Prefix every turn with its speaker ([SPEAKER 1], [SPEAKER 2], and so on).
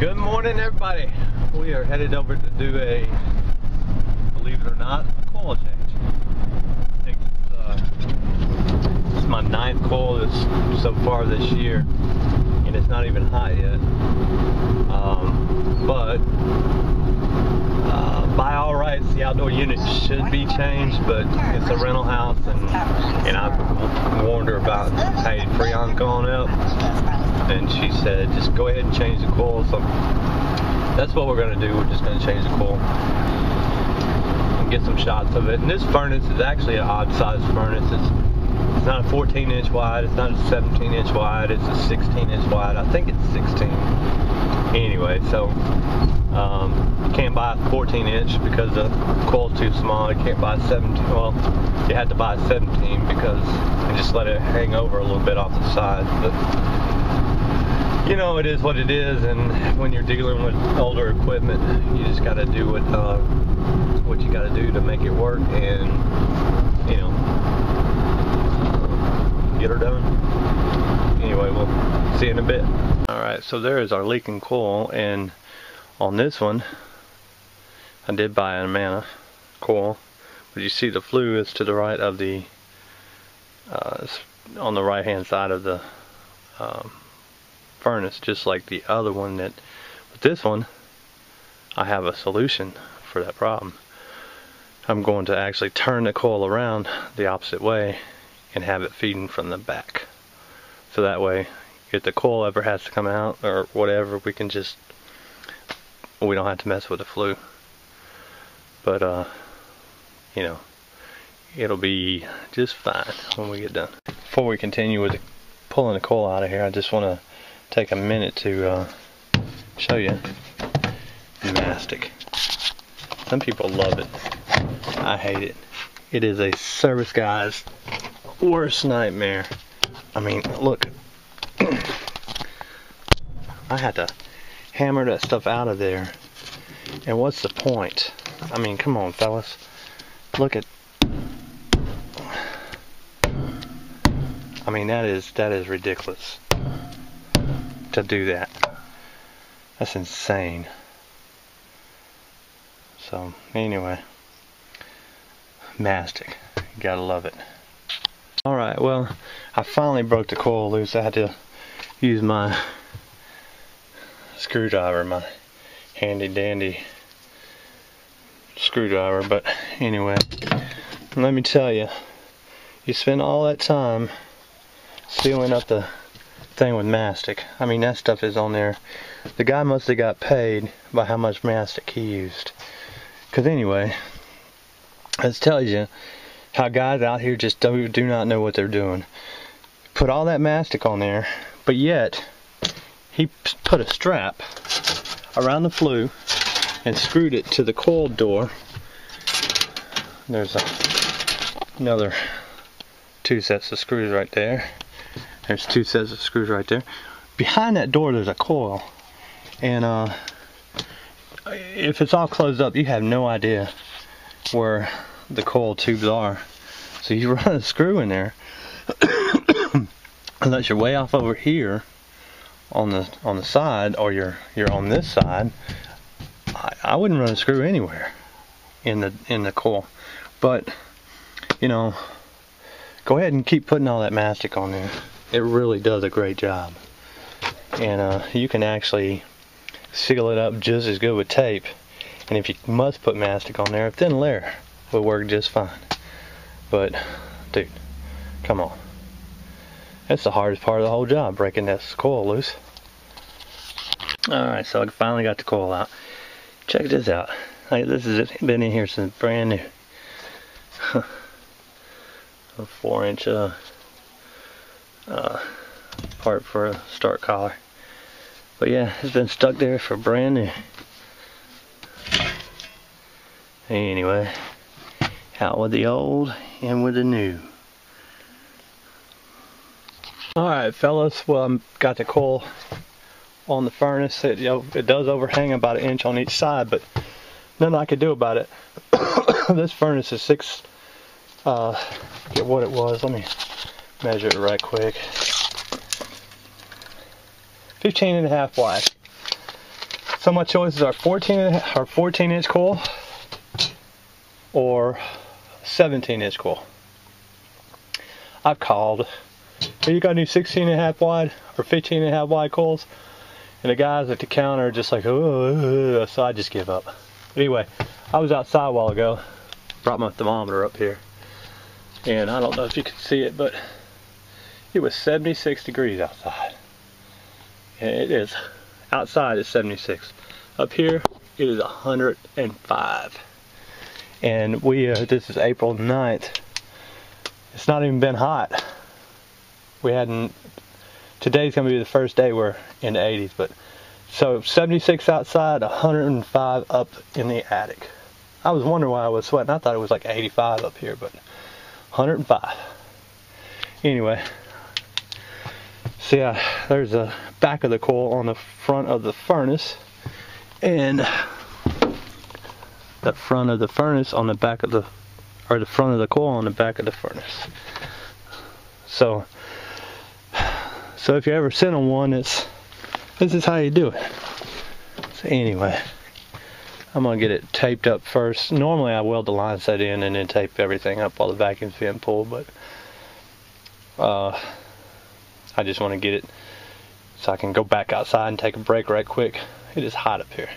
[SPEAKER 1] Good morning, everybody. We are headed over to do a, believe it or not, a coil change. I think it's my 9th coil so far this year, and it's not even hot yet. But by all rights, the outdoor unit should be changed, but it's a rental house, and I warned her about, hey, Freon going up, and she said, just go ahead and change the coil. So that's what we're going to do. We're just going to change the coil and get some shots of it. And this furnace is actually an odd sized furnace. It's not a 14-inch wide, it's not a 17-inch wide, it's a 16-inch wide. I think it's 16. Anyway, so you can't buy a 14-inch because the coil's too small. You can't buy a 17. Well, you had to buy a 17 because and just let it hang over a little bit off the side. But you know, it is what it is, and when you're dealing with older equipment, you just got to do what you got to do to make it work, and you know, get her done. Anyway, we'll see you in a bit. Alright, so there is our leaking coil, and on this one I did buy an Amana coil, but you see the flue is to the right of the on the right hand side of the furnace, just like the other one. But this one, I have a solution for that problem. I'm going to actually turn the coil around the opposite way and have it feeding from the back, so that way if the coil ever has to come out or whatever, we don't have to mess with the flue. But you know, it'll be just fine when we get done. Before we continue with pulling the coil out of here, I just want to take a minute to show you mastic. Some people love it. I hate it. It is a service guy's worst nightmare. I mean, look. I had to hammer that stuff out of there, and what's the point? I mean, come on, fellas. Look at. I mean, that is ridiculous to do that. That's insane. So anyway, mastic, you gotta love it. Alright, well, I finally broke the coil loose. I had to use my screwdriver, my handy dandy screwdriver. But anyway, let me tell you, you spend all that time sealing up the thing with mastic. I mean, that stuff is on there. The guy must have got paid by how much mastic he used. Because anyway, this tells you how guys out here just do not know what they're doing. Put all that mastic on there, but yet he put a strap around the flue and screwed it to the coil door. There's another 2 sets of screws right there. There's 2 sets of screws right there. Behind that door there's a coil, and if it's all closed up, you have no idea where the coil tubes are. So you run a screw in there, unless you're way off over here on the side, or you're on this side. I wouldn't run a screw anywhere in the coil. But you know, go ahead and keep putting all that mastic on there. It really does a great job, and you can actually seal it up just as good with tape. And if you must put mastic on there, a thin layer will work just fine. But dude, come on, that's the hardest part of the whole job, breaking this coil loose. Alright, so I finally got the coil out. Check this out. Like, this has been in here since brand new. A 4-inch part for a start collar. But yeah, it's been stuck there for brand new. Anyway, out with the old, in with the new. Alright, fellas, well, I've got the coil on the furnace. It does overhang about 1 inch on each side, but nothing I could do about it. This furnace is forget what it was. Let me measure it right quick. 15.5 wide. So my choices are 14-inch coil or 17-inch coil. I've called, hey, you got any 16.5 wide or 15.5 wide coils? And the guys at the counter are just like, oh, so I just give up. But anyway, I was outside a while ago, brought my thermometer up here, and I don't know if you can see it, but it was 76 degrees outside. And it is, outside it's 76. Up here, it is 105. And this is April 9th. It's not even been hot. Today's gonna be the first day we're in the 80s, but so 76 outside, 105 up in the attic. I was wondering why I was sweating. I thought it was like 85 up here, but 105. Anyway, see, there's the back of the coil on the front of the furnace, and the front of the furnace on the back of the front of the coil on the back of the furnace. So if you ever sit on one, this is how you do it. So anyway, I'm gonna get it taped up first. Normally I weld the line set in and then tape everything up while the vacuum's being pulled, but I just want to get it so I can go back outside and take a break right quick. It is hot up here.